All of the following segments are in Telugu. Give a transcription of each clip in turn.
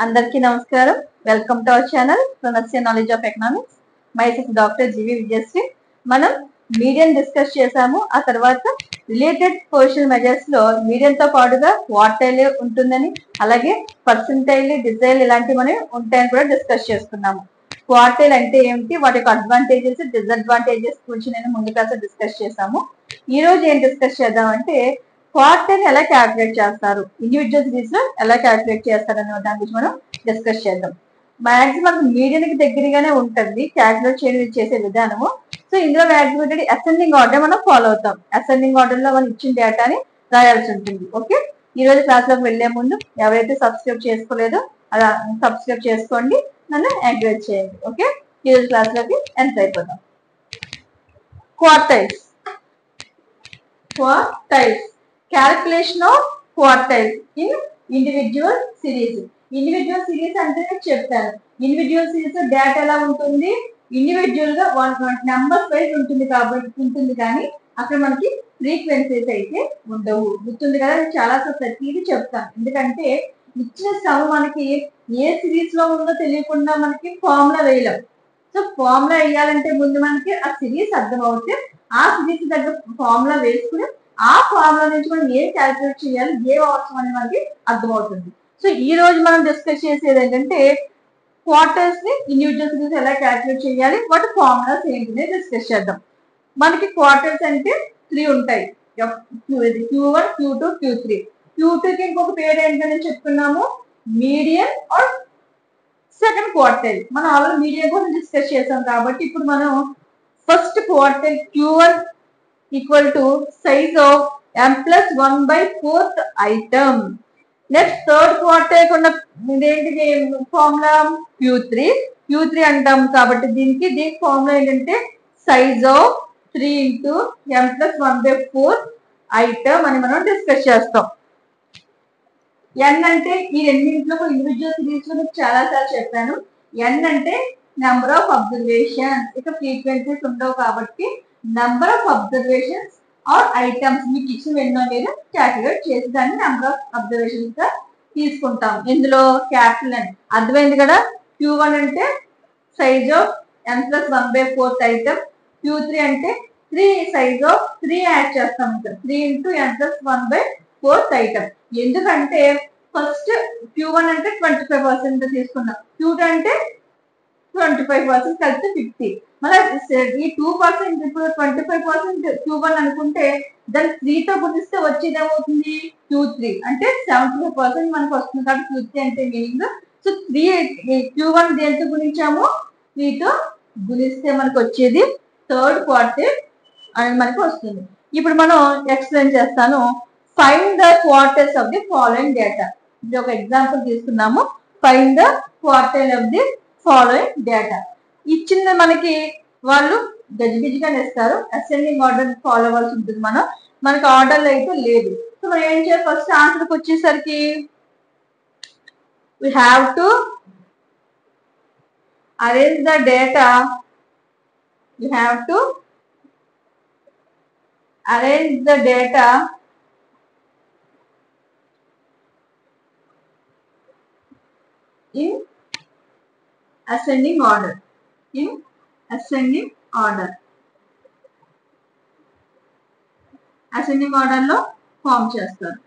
అందరికీ నమస్కారం. Welcome to our channel pronunciation knowledge of economics. Myself doctor GV Vijayasri. మనం మీడియం డిస్కస్ చేసాము. ఆ తర్వాత రిలేటెడ్ పొజిషన్ మెజర్స్ లో మీడియం తో పాటుగా క్వార్టైల్ ఉంటుందని, అలాగే పర్సెంటైల్, డిజైల్ ఇలాంటివి మనం ఉంటాయని కూడా డిస్కస్ చేసుకున్నాము. క్వార్టైల్ అంటే ఏమిటి, వాటి యొక్క అడ్వాంటేజెస్, డిసడ్వాంటేజెస్ గురించి నేను ముందు క్లాస్ డిస్కస్ చేసాము. ఈ రోజు ఏం డిస్కస్ చేద్దామంటే క్వార్టైల్ ఎలా క్యాల్కులేట్ చేస్తారు, ఇండివిజువల్ సిరీస్ లో ఎలా క్యాల్కులేట్ చేస్తారు అనే దాని గురించి మనం డిస్కస్ చేద్దాం. మాక్సిమం మీడియం కి దగ్గరగానే ఉంటుంది క్యాల్కులేట్ చేసే విధానము. సో ఇందులో మాక్సిమం అసెండింగ్ ఆర్డర్ మనం ఫాలో అవుతాం. అసెండింగ్ ఆర్డర్ లో మనం ఇచ్చిన డేటాని రాయాల్సి ఉంటుంది. ఓకే, ఈ రోజు క్లాస్ లోకి వెళ్లే ముందు ఎవరైతే సబ్స్క్రైబ్ చేసుకోలేదో అలా సబ్స్క్రైబ్ చేసుకోండి, నన్ను ఎంకరేజ్ చేయండి. ఓకే, ఈ రోజు క్లాస్ లోకి ఎంటర్ అయిపోతాం. క్వార్టైల్స్. Calculation of quartiles in individual series. Individual series అంటే చెప్తాను. ఇండివిజువల్ సిరీస్ డేటా ఎలా ఉంటుంది, ఇండివిజువల్ గా నెంబర్ వైజ్ ఉంటుంది ఉంటుంది, కానీ అక్కడ మనకి ఫ్రీక్వెన్సీస్ అయితే ఉండవు. గుర్తుంది కదా, చాలా ప్రతిదీ చెప్తాను. ఎందుకంటే ఇచ్చిన సమ్ మనకి ఏ సిరీస్ లో ఉందో తెలియకుండా మనకి ఫార్ములా వేయలేం. సో ఫార్ములా వేయాలంటే ముందు మనకి ఆ సిరీస్ అర్థం అవుతే ఆ సిరీస్ దగ్గర ఫార్ములా వేసుకుని ఆ ఫార్ములా నుంచి మనం ఏం క్యాల్కులేట్ చేయాలి, ఏ అవసరం అని మనకి అర్థమవుతుంది. సో ఈ రోజు మనం డిస్కస్ చేసేది ఏంటంటే క్వార్టర్స్ ని ఇండివిజువల్ సిరీస్ ఎలా క్యాల్కులేట్ చేయాలి, వాటి ఫార్ములాస్ ఏంటి డిస్కస్ చేద్దాం. మనకి క్వార్టర్స్ అంటే 3 ఉంటాయి. Q1, Q2, Q3. Q2 కి ఇంకొక పేరు ఏంటని చెప్పుకున్నాము, మీడియన్ ఆర్ సెకండ్ క్వార్టైల్. మనం ఆల్రెడీ మీడియన్ కోసం డిస్కస్ చేసాం కాబట్టి ఇప్పుడు మనం first quartile Q1 equal to size of m plus 1 by 4th item. Next third quartile ఉన్న ఇదేంటిది ఫార్ములా Q3 అంటాం కాబట్టి దీనికి ఫార్ములా ఏంటంటే size of 3 into m plus 1 by 4th item అని మనం డిస్కస్ చేస్తాం. n అంటే ఈ రెండింటిలో ఇండివిజువల్ సిరీస్ లో చాలా సార్లు చెప్పాను. n అంటే నెంబర్ ఆఫ్ అబ్జర్వేషన్, ఇక ఫ్రీక్వెన్సీస్ ఉండవు కాబట్టి number of observations or items మీకు ఇచ్చిన ఎన్నో మీరు క్యాల్కులేట్ చేసి దాన్ని నెంబర్ ఆఫ్ అబ్జర్వేషన్స్ గా తీసుకుంటాం. ఇందులో క్యాపిటల్ n అర్థమైంది కదా. Q1 అంటే size of n plus 1 by 4th item. Q3 అంటే 3 సైజ్ ఆఫ్ 3 యాడ్ చేస్తాం, 3 into n plus 1 by 4th item. ఎందుకంటే ఫస్ట్ Q1 అంటే 25% తీసుకున్నాం, Q2 అంటే 25% కలిసి 50. మళ్ళీ ఈ 2% ఇప్పుడు 25% Q1 అనుకుంటే దాన్ని 3 తో గుణిస్తే వచ్చేది ఏమవుతుంది, Q3 అంటే 75% మనకు వస్తుంది కాబట్టి Q3 అంటే మీనింగ్. సో 3 Q1 దేంతో గుణించాము, 3 తో గుణిస్తే మనకు వచ్చేది థర్డ్ క్వార్టైల్ అని మనకు వస్తుంది. ఇప్పుడు మనం ఎక్స్ప్లెయిన్ చేస్తాను. Find the quartiles of the following data. ఇది ఒక ఎగ్జాంపుల్ తీసుకున్నాము. Find the quartile of the following data. ఇచ్చింది మనకి వాళ్ళు గజిబిజిగా ఇస్తారు, అసెండింగ్ ఆర్డర్ ఫాలో అవ్వాల్సి ఉంటుంది. మనకి ఆర్డర్ అయితే లేదు. సో మనం ఏం చేయాలి, ఫస్ట్ ఆన్సర్కి వచ్చేసరికి we have to arrange the data. We have to arrange the data in ascending order. In ascending order. Ascending order లో ఫామ్ చేస్తారు.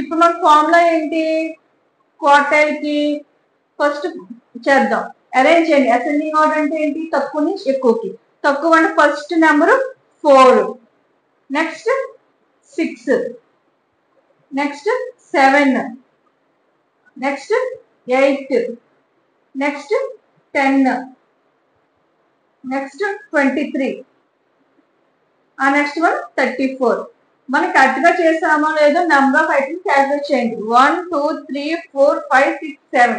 ఇప్పుడు మన ఫార్ములా ఏంటి, క్వార్టైల్ కి ఫస్ట్ చేద్దాం, అరేంజ్ చేయండి. అసెండింగ్ ఆర్డర్ అంటే ఏంటి, తక్కువ నుంచి ఎక్కువకి. తక్కువ అంటే first number 4, next 6, next 7, next 8, next 10, next 23, ఆ నెక్స్ట్ 34. మనం కరెక్ట్ గా చేసామో లేదో నెంబర్ ఆఫ్ ఐటమ్స్ క్యాల్కులేట్ చేయండి. 1 2 3 4 5 6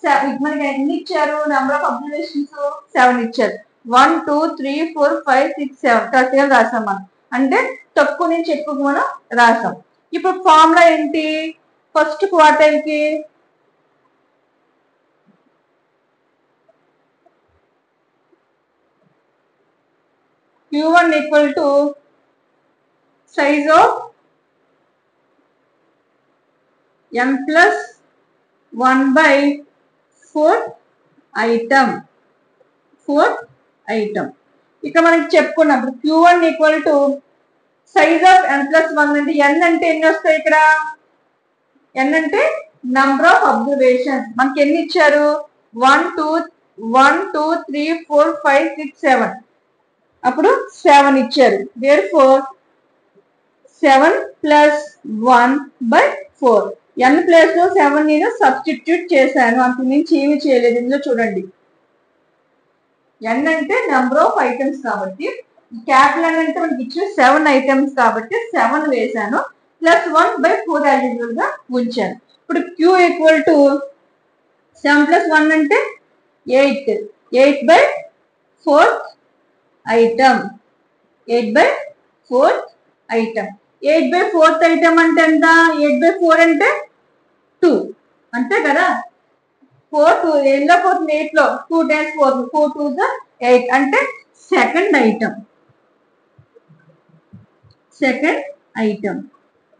7. మనకి ఎన్ని ఇచ్చారు, నెంబర్ ఆఫ్ అబ్జర్వేషన్స్ 7 ఇచ్చారు. 1 2 3 4 5 6 7 కరెక్ట్ గా రాసాం మనం. అంటే తక్కువ నుంచి ఎక్కువ మనం రాసాం. ఇప్పుడు ఫార్ములా ఏంటి, ఫస్ట్ క్వార్టైల్ కి Q1 equal to size of m plus 1/4 item. ఇక్కడ మనకి చెప్పుకున్నప్పుడు Q1 equal to size of n+1 అంటే n అంటే ఎన్ని వస్తాయి ఇక్కడ? n అంటే నంబర్ ఆఫ్ అబ్జర్వేషన్స్. మనకి ఎన్ని ఇచ్చారు? 1 2 3 4 5 6 7. అప్పుడు 7 ఇచ్చారు. therefore 7 + 1/4. n ప్లేస్ లో 7 నేను సబ్స్టిట్యూట్ చేశాను, అంతకు మించి ఏమీ చేయలేదు. ఇందులో చూడండి, n అంటే నెంబర్ ఆఫ్ ఐటమ్స్ కాబట్టి, క్యాపిటల్ N అంటే మనకి ఇచ్చిన 7 ఐటమ్స్ కాబట్టి 7 వేసాను, +1/4 యాజ్ యూజువల్ గా ఉంచాను. ఇప్పుడు Q ఈక్వల్ టు 7 + 1 అంటే 8. 8/4 ఐటమ్. 8/4 ఐటమ్. 8/4 ఐటమ్ అంటే ఎంత? 8/4 అంటే 2 అంతే కదా. 4 2 ఎందులో పోతుంది? 8 లో 2 times 4 4 2s 8 అంటే second item.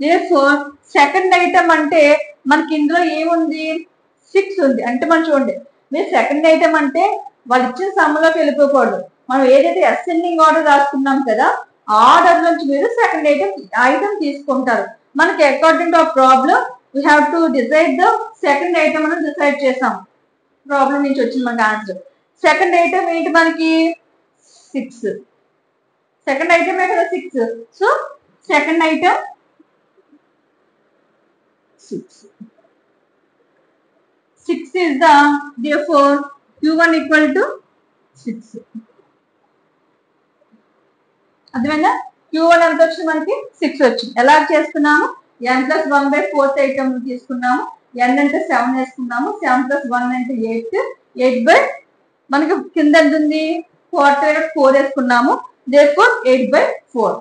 therefore second item అంటే మనకి ఇందులో ఏముంది? 6 ఉంది. అంటే మనం చూడండి, మీరు సెకండ్ ఐటమ్ అంటే వాళ్ళు ఇచ్చిన సమ్మలోకి వెళ్ళిపోకూడదు. మనం ఏదైతే అసెండింగ్ ఆర్డర్ రాసుకున్నాం కదా, ఆర్డర్ నుంచి మీరు సెకండ్ ఐటమ్ తీసుకుంటారు. మనకి అకార్డింగ్ టు ఆ problem we have to decide the second item అని డిసైడ్ చేసాం. ప్రాబ్లం నుంచి వచ్చింది మనకి ఆన్సర్. సెకండ్ ఐటమ్ ఏంటి మనకి? 6. సెకండ్ ఐటమ్ కదా 6. So second item 6. 6 is the, therefore Q1 equal to 6. అర్థమైందా? Q1 ఎంత వచ్చింది మనకి? 6 వచ్చింది. ఎలా చేస్తున్నాము? n+1/4 ఐటమ్ తీసుకున్నాము. n అంటే 7 వేసుకున్నాము. 7 + 1 అంటే 8. 8 మనకి కింద ఎంత ఉంది? క్వార్టర్ 4 వేసుకున్నాము. therefore 8/4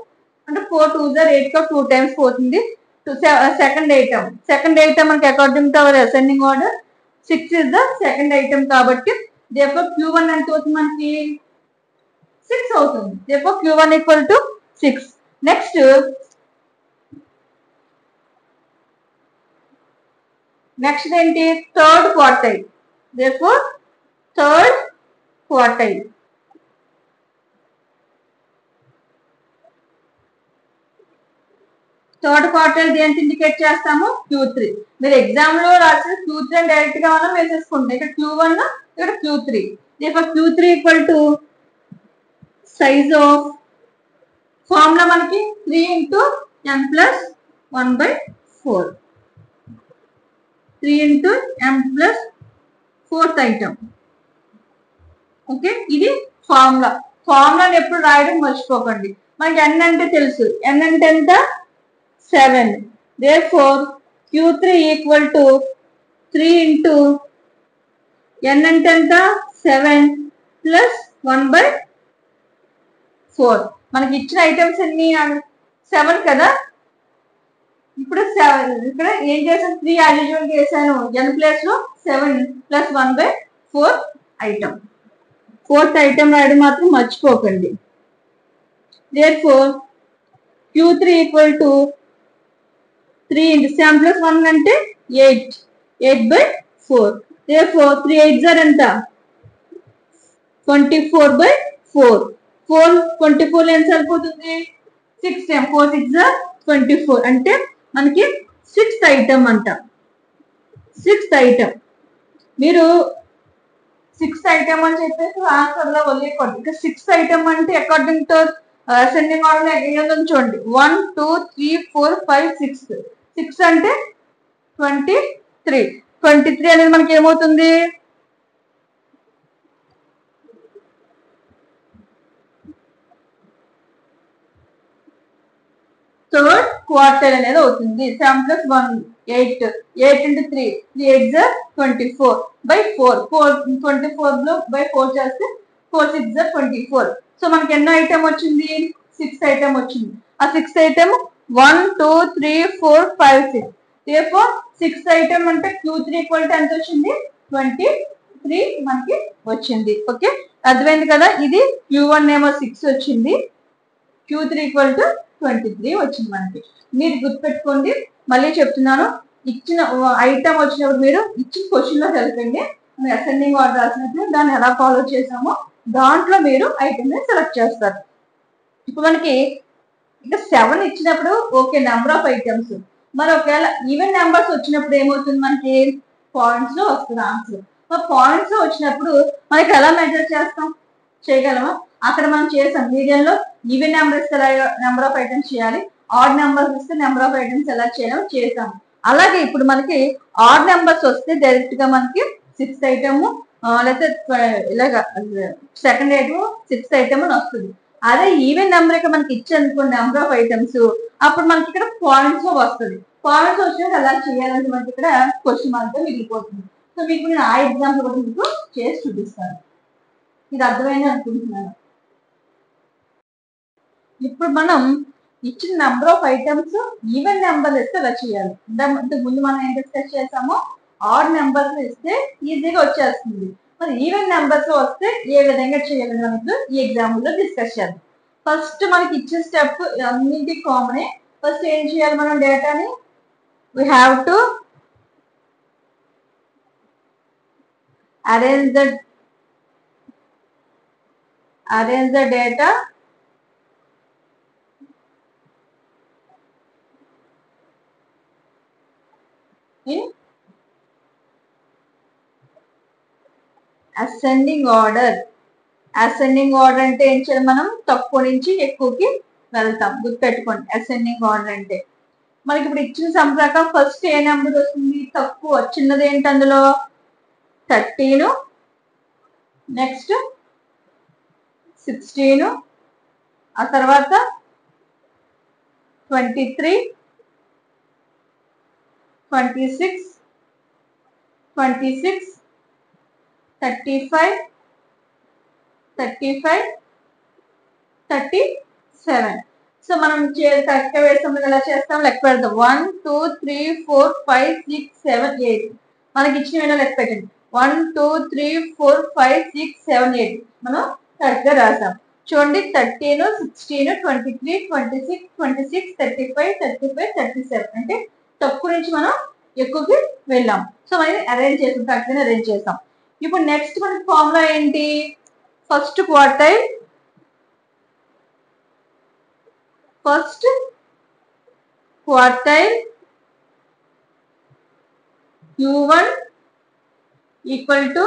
అంటే 4 2s 8 గా 2 times పోతుంది. సెకండ్ ఐటమ్ మనకి according to our ascending order 6 is the second item కాబట్టి therefore Q1 ఎంత అవుతుంది మనకి? 6 అవుతుంది. therefore Q1 equal to 6. Next ఏంటి? Third quartile. therefore third quartile. Third quartile దేనికి ఇండికేట్ చేస్తాము? Q3. మీరు ఎగ్జామ్ లో రాసిన Q3 అని డైరెక్ట్ గా మనం వేసేసుకుంటాం. ఇక్కడ Q1, ఇక్కడ Q3. therefore Q3 equal to size of formula మనకి 3 × n+1/4. 3 × n+4th item. ఓకే, ఇది ఫార్ములాని ఎప్పుడు రాయడం మర్చిపోకండి. మనకి n అంటే తెలుసు. n అంటే ఎంత? 7. therefore Q3 equal to 3 × n అంటే ఎంత? 7 + 1/4. మనకి ఇచ్చిన ఐటమ్స్ ఎన్ని? 7 కదా. ఇప్పుడు ఇక్కడ ఏం చేసాను? 3 యాజ్ యూజువల్ గా వేసాను. n ప్లేస్ లో 7 + 1/4 ఐటమ్. 4th ఐటమ్ రాయడం మాత్రం మర్చిపోకండి. therefore Q3 equal to 3 × 7 + 1 అంటే 8. 8/4. therefore 3 8s ఎంత? 24/4. 4 24 ఎంత సరిపోతుంది? 6 times 4 6 24 అంటే మనకి 6th ఐటమ్ అంట. 6th item. మీరు 6th ఐటమ్ అని చెప్పేసి ఆన్సర్ లో వదిలేకూడదు. ఇక 6th ఐటమ్ అంటే అకార్డింగ్ టు అసెండింగ్ ఆర్డర్ ఏదో చూడండి, 1 2 3 4 5 6. 6 అంటే 23. 23 అనేది మనకి ఏమవుతుంది? థర్డ్ క్వార్టర్ అనేది అవుతుంది. 7 + 1 8. 8 × 3 3 8s 24/4. 24 లో 4 చేస్తే 4 6s 24. సో మనకి ఎన్నో ఐటమ్ వచ్చింది? 6th ఐటమ్ వచ్చింది. ఆ 6th item 1 2 3 4 5 6. therefore 6th item అంటే Q3 equal to ఎంత వచ్చింది? 23 మనకి వచ్చింది. ఓకే, అర్థమైంది కదా. ఇది Q1 ఏమో 6 వచ్చింది, Q3 equal to 23 వచ్చింది మనకి. మీరు గుర్తుపెట్టుకోండి. మళ్ళీ చెప్తున్నాను, ఇచ్చిన ఐటమ్ వచ్చినప్పుడు మీరు ఇచ్చిన క్వశ్చన్ లో కలిపండి. అసెండింగ్ ఆర్డర్ రాసినప్పుడు దాన్ని ఎలా ఫాలో చేసామో దాంట్లో మీరు ఐటమ్ ని సెలెక్ట్ చేస్తారు. ఇప్పుడు మనకి ఇంకా 7 ఇచ్చినప్పుడు ఓకే నెంబర్ ఆఫ్ ఐటమ్స్. మరి ఒకవేళ ఈవెన్ నెంబర్స్ వచ్చినప్పుడు ఏమవుతుంది, మనకి పాయింట్స్ లో వస్తుంది ఆన్సర్. మరి పాయింట్స్ లో వచ్చినప్పుడు మనకి ఎలా మెజర్ చేస్తాం, చేయగలమా? అక్కడ మనం చేసాం మీడియంలో ఈవెన్ నెంబర్ ఇస్తే నెంబర్ ఆఫ్ ఐటమ్స్ చేయాలి, ఆడ్ నెంబర్స్ ఇస్తే నెంబర్ ఆఫ్ ఐటమ్స్ ఎలా చేయాలో చేసాం. అలాగే ఇప్పుడు మనకి ఆడ్ నెంబర్స్ వస్తే డైరెక్ట్ గా మనకి 6th ఐటమ్ లేకపోతే ఇలాగా సెకండ్ ఐటమ్ 6th ఐటమ్ అని వస్తుంది. అదే ఈవెన్ నెంబర్ ఇక్కడ మనకి ఇచ్చారనుకోండి నెంబర్ ఆఫ్ ఐటమ్స్, అప్పుడు మనకి ఇక్కడ పాయింట్స్ లో వస్తుంది. పాయింట్స్ వచ్చినప్పుడు ఎలా చేయాలంటే మనకి ఇక్కడ క్వశ్చన్ మార్క్ మిగిలిపోతుంది. సో మీకు నేను ఆ ఎగ్జాంపుల్ కూడా మీకు చేసి చూపిస్తాను. ఇది అర్థమైంది అనుకుంటున్నాను. ఇప్పుడు మనం ఇచ్చిన number of items even number ఇస్తే ఎలా చేయాలి. ఇంతకు ముందు మనం ఏం డిస్కస్ చేసామో ఆడ్ నెంబర్స్ ఇస్తే ఈజీగా వచ్చేస్తుంది. మరి ఈవెన్ నెంబర్స్ వస్తే ఏ విధంగా చేయాలని మనకు ఈ ఎగ్జాంపుల్ లో డిస్కస్ చేద్దాం. ఫస్ట్ మనకి ఇచ్చే స్టెప్ అన్నింటి కామనే. ఫస్ట్ ఏం చేయాలి, మనం డేటాని we have to arrange the data in ascending order. Ascending order అంటే ఏం చేయాలి, మనం తక్కువ నుంచి ఎక్కువకి వెళ్తాం. గుర్తుపెట్టుకోండి అసెండింగ్ ఆర్డర్ అంటే. మనకి ఇప్పుడు ఇచ్చిన సమ్ ప్రకారం ఫస్ట్ ఏ నెంబర్ వస్తుంది, తక్కువ చిన్నది ఏంటి అందులో 13, నెక్స్ట్ 16, ఆ తర్వాత 23, 26, 35, 37. సో మనం కరెక్ట్ గా వేస్తాం, ఎలా చేస్తాం లెక్క పెడతాం. 1 2 3 4 5 6 7 8 మనకి ఇచ్చిన విధంగా లెక్క పెట్టండి. 1 2 3 4 5 6 7 8 మనం కరెక్ట్ గా రాసాం. చూడండి 13, 16, 23, 26, 26, 35, 35, 37 అంటే తక్కువ నుంచి మనం ఎక్కువకి వెళ్ళాం. సో మనం అరేంజ్ చేసాం, కరెక్ట్ గా అరేంజ్ చేసాం. ఇప్పుడు నెక్స్ట్ మనకి ఫార్ములా ఏంటి, first quartile Q1 equal to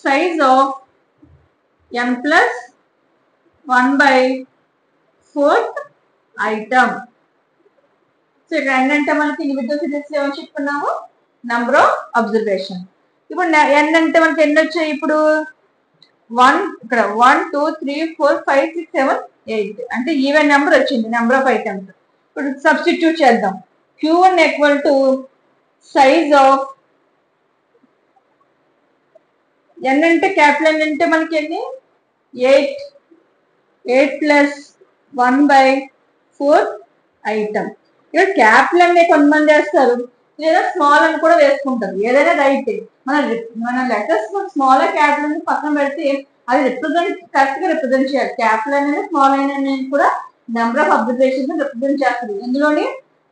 size of n plus 1/4th item. So ఇక్కడ n అంటే మనకి ఇండివిజువల్ సిరీస్ ఏమని చెప్పుకున్నాము, నెంబర్ ఆఫ్ అబ్జర్వేషన్. ఇప్పుడు n అంటే మనకి ఎన్ని వచ్చాయి, ఇప్పుడు 1 ఇక్కడ 1 2 3 4 5 6 7 8 అంటే ఈవెన్ నెంబర్ వచ్చింది, నెంబర్ ఆఫ్ ఐటమ్స్. ఇప్పుడు సబ్స్టిట్యూట్ చేద్దాం. Q1 equal to size of n అంటే క్యాపిటల్ n అంటే మనకి ఎన్ని 8 ప్లస్ 1/4 ఐటమ్. ఇక్కడ క్యాపిటల్ అనే కొంతమంది వేస్తారు, లేదా స్మాల్ అని కూడా వేసుకుంటారు, ఏదైనా రైట్. మన లెటర్స్ స్మాల్ క్యాపిటల్ అని పక్కన పెడితే అది కరెక్ట్ గా రిప్రజెంట్ చేయాలి. క్యాపిటల్ అనేది స్మాల్ అనేది కూడా నెంబర్ ఆఫ్ అబ్జర్వేషన్ రిప్రజెంట్ చేస్తుంది ఇందులోని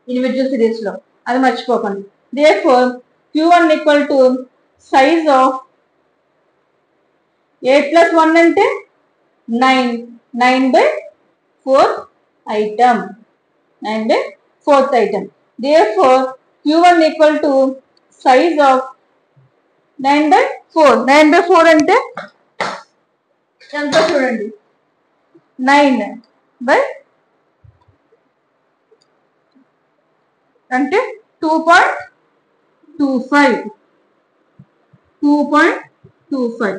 ఇండివిజువల్ సిరీస్ లో, అది మర్చిపోకండి. Therefore Q1 equal to size of 8 plus 1 అంటే 9/4th item. 9/4th item. Therefore Q1 equal to size of 9/4. 9/4 అంటే ఎంత చూడండి, 9 అంటే 2.25.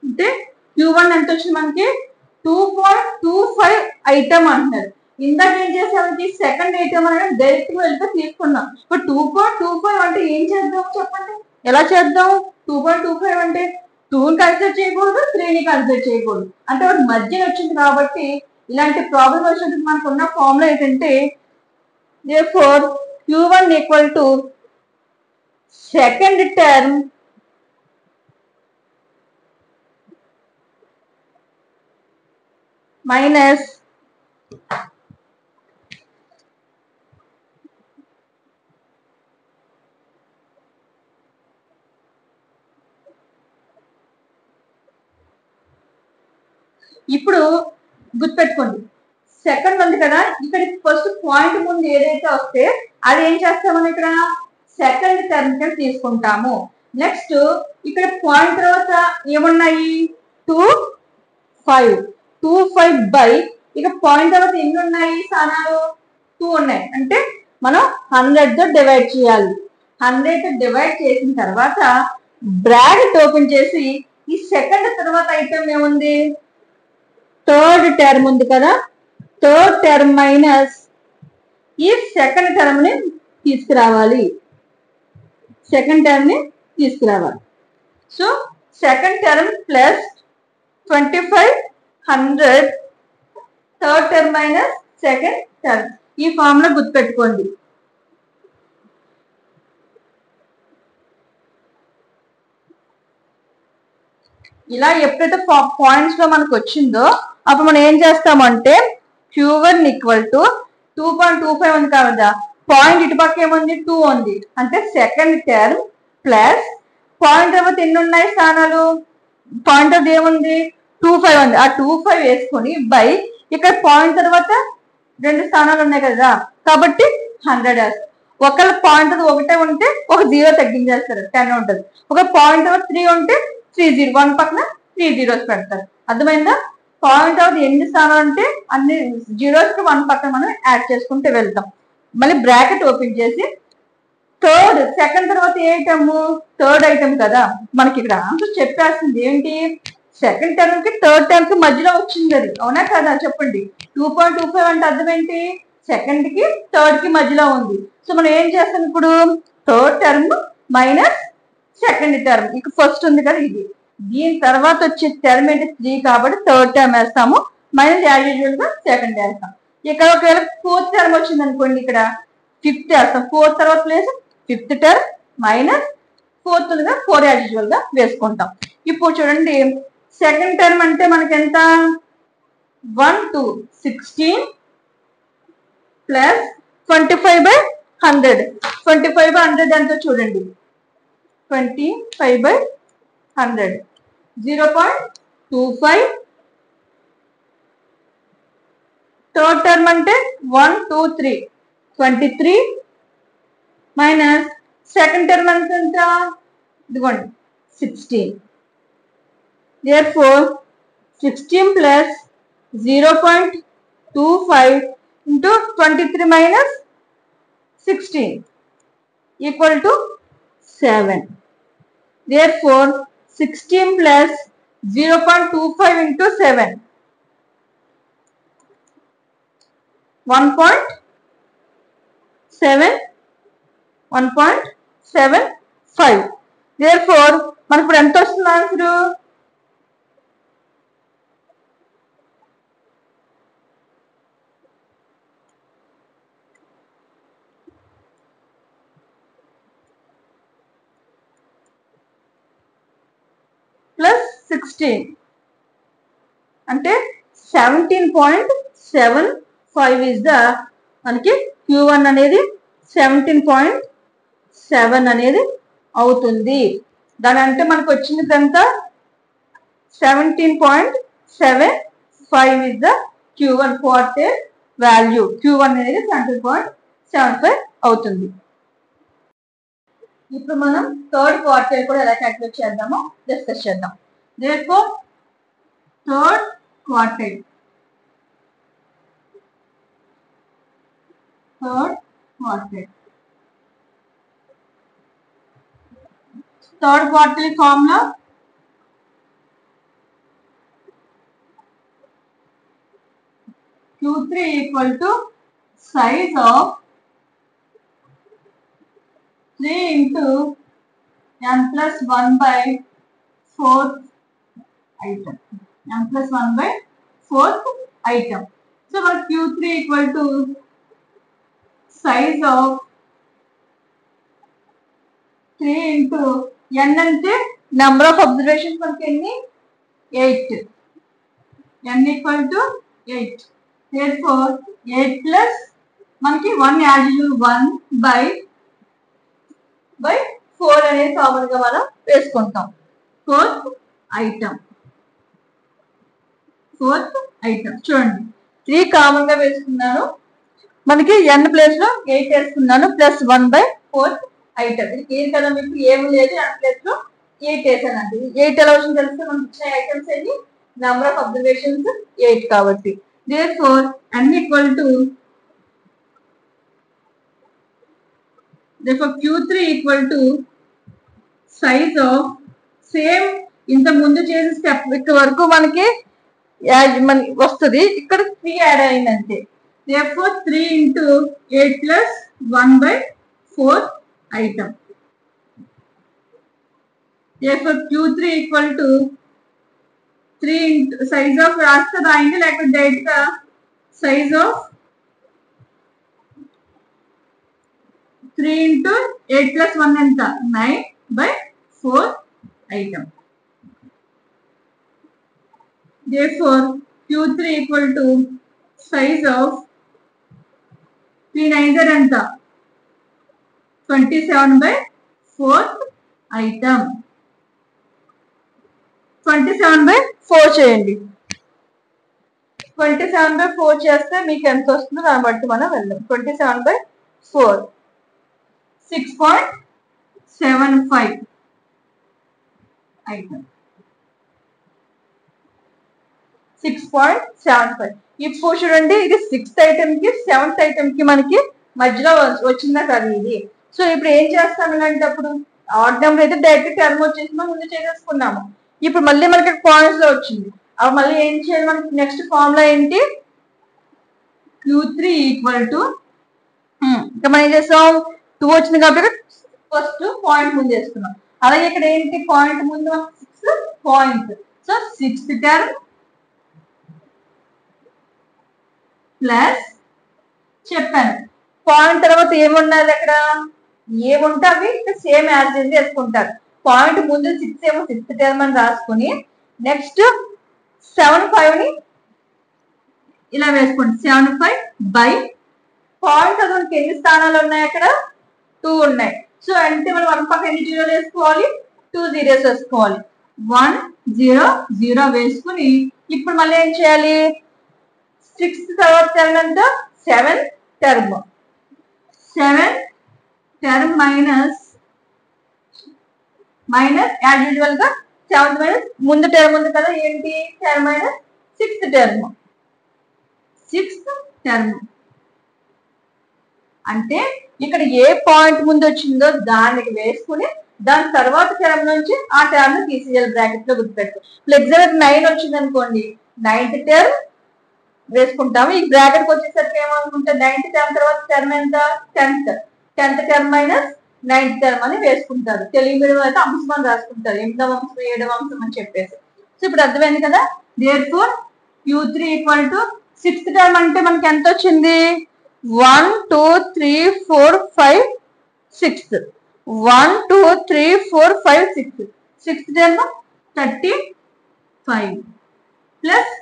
అంటే Q1 ఎంత వచ్చింది మనకి 2.25 ఐటమ్ అంటున్నారు. ఇందాక ఏం చేసామంటే సెకండ్ ఐటమ్ అనేది డైరెక్ట్ గా వెళ్ళిపోయి తీసుకున్నాం. ఇప్పుడు 2.25 అంటే ఏం చేద్దాం చెప్పండి, ఎలా చేద్దాం. 2.25 అంటే 2ని కన్సిడర్ చేయకూడదు, 3ని కన్సిడర్ చేయకూడదు, అంటే వాటి మధ్య వచ్చింది. కాబట్టి ఇలాంటి ప్రాబ్లం వచ్చినప్పుడు మనకు ఉన్న ఫార్ములా ఏంటంటే therefore Q1 equal to second term minus ఇప్పుడు గుర్తుపెట్టుకోండి, సెకండ్ ఉంది కదా, ఇక్కడ ఫస్ట్ పాయింట్ ముందు ఏదైతే వస్తే అది ఏం చేస్తామని ఇక్కడ సెకండ్ టర్మ్ కింద తీసుకుంటాము. నెక్స్ట్ ఇక్కడ పాయింట్ తర్వాత ఏమున్నాయి 2 5 2 5 బై ఇక పాయింట్ తర్వాత ఎన్ని ఉన్నాయి స్థానాలు 2 ఉన్నాయి, అంటే మనం 100 తో డివైడ్ చేయాలి. 100 తో డివైడ్ చేసిన తర్వాత బ్రాకెట్ ఓపెన్ చేసి ఈ సెకండ్ తర్వాత ఐటమ్ ఏముంది థర్డ్ టర్మ్ ఉంది కదా, థర్డ్ టర్మ్ మైనస్ ఈ సెకండ్ టర్మ్ ని తీసుకురావాలి. సెకండ్ టర్మ్ ని తీసుకురావాలి. So second term plus 25 100 third term minus second term. ఈ ఫార్ములా గుర్తుపెట్టుకోండి. ఇలా ఎప్పుడైతే పాయింట్స్ లో మనకు వచ్చిందో అప్పుడు మనం ఏం చేస్తామంటే Q1 ఈక్వల్ టు 2.25 ఉంది కదా, పాయింట్ ఇటుపక్క ఏముంది 2 ఉంది, అంటే సెకండ్ టర్మ్ ప్లస్ పాయింట్ తర్వాత ఎన్ని ఉన్నాయి స్థానాలు, పాయింట్ తర్వాత ఏముంది 25 ఉంది, ఆ 25 వేసుకొని బై ఇక్కడ పాయింట్ తర్వాత 2 స్థానాలు ఉన్నాయి కదా కాబట్టి 100 వేస్తారు. ఒకవేళ పాయింట్ తర్వాత ఒకటే ఉంటే ఒక 0 తగ్గించేస్తారు 10 ఉంటుంది. ఒక పాయింట్ తర్వాత 3 ఉంటే 3 0 1 పక్కన 3 zeros పెడతారు. అర్థమైందా? పాయింట్ అవుట్ ఎన్ని స్థానాలు అంటే అన్ని జీరోస్ కి 1 పక్కన మనం యాడ్ చేసుకుంటూ వెళ్తాం. మళ్ళీ బ్రాకెట్ ఓపెన్ చేసి థర్డ్ సెకండ్ తర్వాత ఏ ఐటమ్ థర్డ్ ఐటమ్ కదా, మనకి ఇక్కడ ఆన్సర్ చెప్పేస్తుంది ఏంటి సెకండ్ టర్మ్ కి థర్డ్ టర్మ్ కి మధ్యలో వచ్చింది అది, అవునా కదా చెప్పండి. 2.25 అంటే అర్థం ఏంటి సెకండ్ కి థర్డ్ కి మధ్యలో ఉంది. సో మనం ఏం చేస్తాం ఇప్పుడు third term minus second term, ఇక ఫస్ట్ ఉంది కదా ఇది, దీని తర్వాత వచ్చే టర్మ్ ఏంటి 3 కాబట్టి థర్డ్ టర్మ్ వేస్తాము, మైనస్ యాజ్ యూజువల్ గా సెకండ్ వేస్తాం. ఇక్కడ ఒకవేళ ఫోర్త్ టర్మ్ వచ్చింది అనుకోండి ఇక్కడ ఫిఫ్త్ వేస్తాం, ఫోర్త్ తర్వాత place fifth term minus fourth గా 4 యాజ్ యూజువల్ గా వేసుకుంటాం. ఇప్పుడు చూడండి సెకండ్ టర్మ్ అంటే మనకి ఎంత 1 2 16 ప్లస్ 25/100, 25/100 ఎంతో చూడండి 25/100 0.25. థర్డ్ టర్మ్ అంటే 1 2 3 23 మైనస్ సెకండ్ టర్మ్ అంటే ఎంత ఇదిగోండి 16. therefore 16 plus 0.25 into 23 minus 16 equal to 7. therefore 16 plus 0.25 into 7 1.75. therefore మనకు ఇప్పుడు ఎంత వస్తుంది ఆన్సర్ ప్లస్ 16 అంటే 17.75 ఇస్ ద మనకి Q1 అనేది 17.7 అనేది అవుతుంది. దాని అంటే మనకు వచ్చింది ఎంత 17.75 is the Q1 quarter value. Q1 అనేది 17.75 అవుతుంది. ఇప్పుడు మనం థర్డ్ క్వార్టర్ కూడా ఎలా క్యాలిక్యులేట్ చేద్దామో డిస్కస్ చేద్దాం. therefore third quarter formula Q3 equal to size of 3 into n plus 1 by 4th item. n plus 1 by 4th item. So what Q3 equal to size of 3 into n అంటే number of observations మనకి ఎన్ని 8, n equal to 8. therefore 8 plus మనకి 1 యాడ్ 1 by 4 అనేది కామన్ గా మనం వేసుకుంటాం. Fourth item 4th item. చూడండి 3 కామన్ గా వేసుకున్నాను, మనకి n ప్లేస్ లో 8 వేసుకున్నాను, ప్లస్ 1/4th ఐటమ్. ఇది క్లియర్ కదా మీకు? ఏమి లేదు, n ప్లేస్ లో 8 వేసానండి. 8 ఎలా వచ్చింది తెలిస్తే మనకి ఇచ్చిన ఐటమ్స్ అన్ని నెంబర్ ఆఫ్ అబ్జర్వేషన్స్ 8 కాబట్టి therefore n equal to therefore Q3 equal to size of same ఇంత ముందు చేసిన స్టెప్ ఇక్కడ వరకు మనకి వస్తుంది, ఇక్కడ 3 యాడ్ అయింది అంతే. therefore 3 into 8 plus 1/4th item. therefore Q3 equal to 3 into size of రాస్తే రాయండి, లేకపోతే డైరెక్ట్ గా size of 3 into 8 plus 1 ఎంత 9/4th item. therefore Q3 equal to size of 3 9s are ఎంత 27/4th item. 27/4 చేయండి. 27/4 చేస్తే మీకు ఎంత వస్తుందో దాన్ని బట్టి మనం వెళ్దాం. 27/4 6.75 item. 6.75. ఇప్పుడు చూడండి ఇది 6th ఐటమ్ కి 7th ఐటమ్ కి మనకి మధ్యలో వచ్చిందా కదా ఇది. సో ఇప్పుడు ఏం చేస్తాం ఇలాంటప్పుడు? ఆడ్ నెంబర్ అయితే డైరెక్ట్ టర్మ్ వచ్చేసి మనం ముందు చేసేసుకున్నాము. ఇప్పుడు మళ్ళీ మనకి పాయింట్స్ లో వచ్చింది, అవి మళ్ళీ ఏం చేయాలి? మనకి నెక్స్ట్ ఫార్ములా ఏంటి? Q3 ఈక్వల్ టు ఇంకా మనం ఏం చేస్తాం? 2 వచ్చింది కాబట్టి ఫస్ట్ పాయింట్ ముందు వేస్తున్నాం. అలాగే ఇక్కడ ఏంటి పాయింట్ ముందు 6 point. So 6th term plus చెప్పాను పాయింట్ తర్వాత ఏమున్నది అక్కడ ఏముంటే అవి సేమ్ యాజ్ వేసుకుంటారు. పాయింట్ ముందు 6 ఏమో 6th టర్మ్ అని రాసుకుని నెక్స్ట్ 7/5 ని ఇలా వేసుకోండి. 7/5 పాయింట్ అది మనకి ఎన్ని స్థానాలు ఉన్నాయి? అక్కడ 2 ఉన్నాయి. సో అంటే మనం 1 పక్క ఎన్ని జీరోలు వేసుకోవాలి? 2 zeros వేసుకోవాలి. 1 0 0 వేసుకుని ఇప్పుడు మళ్ళీ ఏం చేయాలి? 6th తర్వాత టర్మ్ ఎంత 7th term. 7th term minus as usual గా 7th మైనస్ ముందు టర్మ్ ఉంది కదా ఏంటి? Term minus 6th term. 6th term అంటే ఇక్కడ ఏ పాయింట్ ముందు వచ్చిందో దానికి వేసుకుని దాని తర్వాత టర్మ్ నుంచి ఆ టర్మ్ ని తీసేయాలి. బ్రాకెట్ లో గుర్తుపెట్టు. ఎగ్జాంపుల్ 9 వచ్చింది అనుకోండి, 9th టర్మ్ వేసుకుంటాము. ఈ బ్రాకెట్ వచ్చేసరికి ఏమనుకుంటే 9th టర్మ్ తర్వాత టర్మ్ ఎంత 10th term minus 9th term అని వేసుకుంటారు. తెలుగు మీడియం అయితే అంశం అని రాసుకుంటారు, 8వ అంశం 7వ అంశం అని చెప్పేసి. సో ఇప్పుడు అర్థమైంది కదా? therefore Q3 equal to 6th term అంటే మనకి ఎంత వచ్చింది? 1 2 3 4 5 6. 1 2 3 4 5 6. 6th టర్మ్ 35 ప్లస్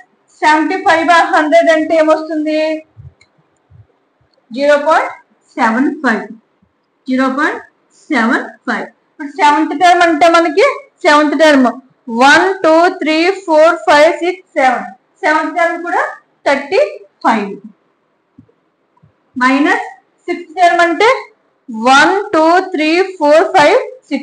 75/100 అంటే ఏమొస్తుంది? 0.75. 0.75. ఇప్పుడు 7th టర్మ్ అంటే మనకి 7th టర్మ్ 1 2 3 4 5 6 7. 7th టర్మ్ కూడా 35 మైనస్ 6th టర్మ్ అంటే 1 2 3 4 5 6.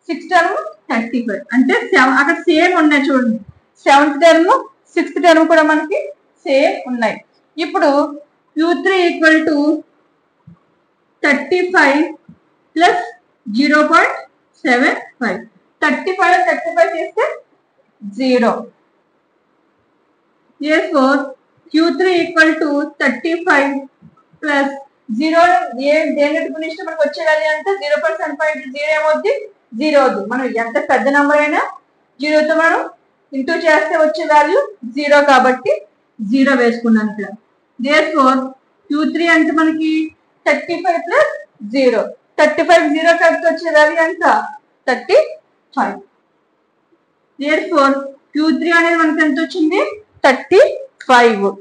6th టర్మ్ 35 అంటే అక్కడ సేమ్ ఉన్నాయి చూడండి. 7th టర్మ్ 6th టర్మ్ కూడా మనకి సేమ్ ఉన్నాయి. ఇప్పుడు Q3 ఈక్వల్ టు 35 ప్లస్ 0.75. 35 చేస్తే 0. therefore Q3 equal to 35 plus 0 దేని గురించి మనకు వచ్చే వాల్యూ అంటే 0.75 ఏమవుద్ది? 0 అవుద్ది. మనం ఎంత పెద్ద నెంబర్ అయినా 0తో మనం ఇంటూ చేస్తే వచ్చే వాల్యూ 0 కాబట్టి 0 వేసుకున్నాను ఇక్కడ. therefore Q3 అంటే మనకి 35 ప్లస్ 0. 35 0 కలిపి వచ్చే వాల్యూ ఎంత 35. therefore Q3 అనేది మనకి ఎంత వచ్చింది? 35.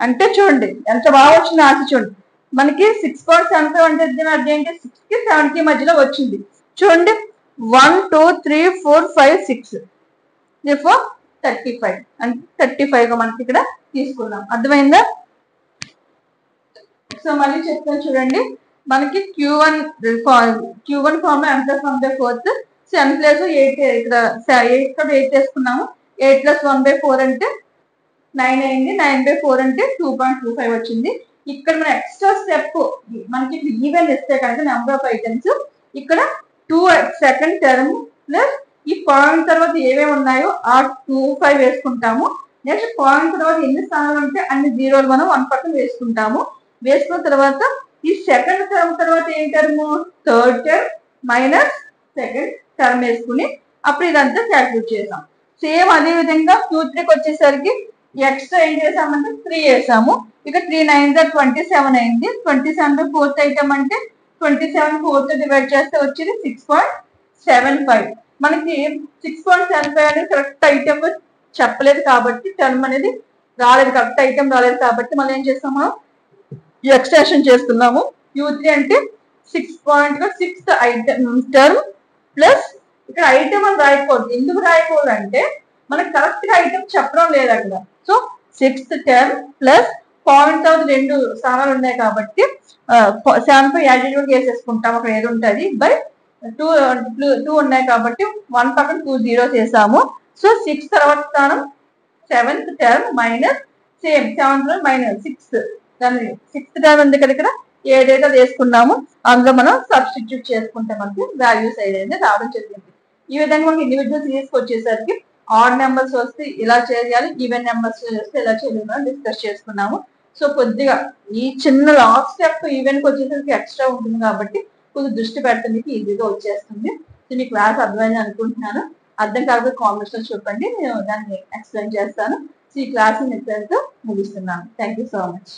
అంటే చూడండి ఎంత బాగా వచ్చింది ఆశ. చూడండి మనకి 6.75 అంటే అర్థం ఏంటి? 6 కి 7 కి మధ్యలో వచ్చింది. చూడండి 1 2 3 4 5 6 therefore 35 అంటే 35 గా మనకి ఇక్కడ తీసుకున్నాం. అర్థమైందా? సో మళ్ళీ చెప్తాను చూడండి. మనకి Q1 formula m + 1/4. So m plus 8 ఇక్కడ 8 తీసుకున్నాము. 8 + 1/4 అంటే 9 అయింది. 9/4 అంటే 2.25 వచ్చింది. ఇక్కడ మన ఎక్స్ట్రా స్టెప్ మనకి ఈవెన్ ఇస్తే కనుక నెంబర్ ఆఫ్ ఐటమ్స్ ఇక్కడ 2 సెకండ్ టర్మ్ ప్లస్ ఈ పాయింట్ తర్వాత ఏమేమి ఉన్నాయో ఆ 25 వేసుకుంటాము. నెక్స్ట్ పాయింట్ తర్వాత ఎన్ని స్థానాలు ఉంటే అన్ని జీరోలు మనం 1 పక్కన వేసుకుంటాము. వేసుకున్న తర్వాత ఈ సెకండ్ టర్మ్ తర్వాత ఏం term, third term minus second term వేసుకుని అప్పుడు ఇదంతా క్యాల్కులేట్ చేసాం. సేమ్ అదే విధంగా Q3కి వచ్చేసరికి ఎక్స్ట్రా ఏం చేసామంటే 3 వేసాము. ఇక 3 9 27 అయింది. 27 ఫోర్త్ ఐటమ్ అంటే 27 4తో డివైడ్ చేస్తే వచ్చేది 6.75. మనకి 6.75 అనేది కరెక్ట్ ఐటమ్ చెప్పలేదు కాబట్టి టర్మ్ అనేది రాలేదు, కరెక్ట్ ఐటమ్ రాలేదు కాబట్టి మళ్ళీ ఏం చేస్తాము, ఎక్స్టెన్షన్ చేస్తున్నాము. Q3 అంటే 6.6th ఐటమ్ టర్మ్ ప్లస్ ఇక్కడ ఐటమ్ అని రాయకూడదు. ఎందుకు రాయకూడదు అంటే మనకు కరెక్ట్ గా ఐటమ్ చెప్పడం లేదు అక్కడ. So 6th term plus point తర్వాత 2 స్థానాలు ఉన్నాయి కాబట్టి 7 యాటిట్యూడ్ వేసేసుకుంటాం. అక్కడ ఏది ఉంటుంది బై 2 ఉన్నాయి కాబట్టి 1 పక్కన 2 జీరోస్ వేసాము. సో 6 తర్వాత స్థానం 7th term minus same 7th minus 6 దాన్ని 6th టర్మ్ ఉంది కదా ఇక్కడ ఏదైతే వేసుకున్నాము అందులో మనం సబ్స్టిట్యూట్ చేసుకుంటే మనకి వాల్యూస్ ఏదైతే రావడం జరిగింది. ఈ విధంగా మనకి ఇండివిజువల్ సిరీస్ వచ్చేసరికి ఆడ్ నెంబర్స్ వస్తే ఇలా చేయాలి, ఈవెన్ నెంబర్స్ వస్తే ఇలా చేయాలి డిస్కస్ చేసుకున్నాము. సో కొద్దిగా ఈ చిన్న లాస్ట్ స్టెప్ ఈవెన్ కి వచ్చేసరికి ఎక్స్ట్రా ఉంటుంది కాబట్టి కొద్దిగా దృష్టి పెడితే మీకు ఈజీగా వచ్చేస్తుంది. సో మీ క్లాస్ అర్థమైంది అనుకుంటున్నాను. అర్థం కాకపోతే కామెంట్స్ లో చెప్పండి, నేను దాన్ని ఎక్స్ప్లెయిన్ చేస్తాను. సో ఈ క్లాస్ నేను ముగిస్తున్నాను. Thank you so much.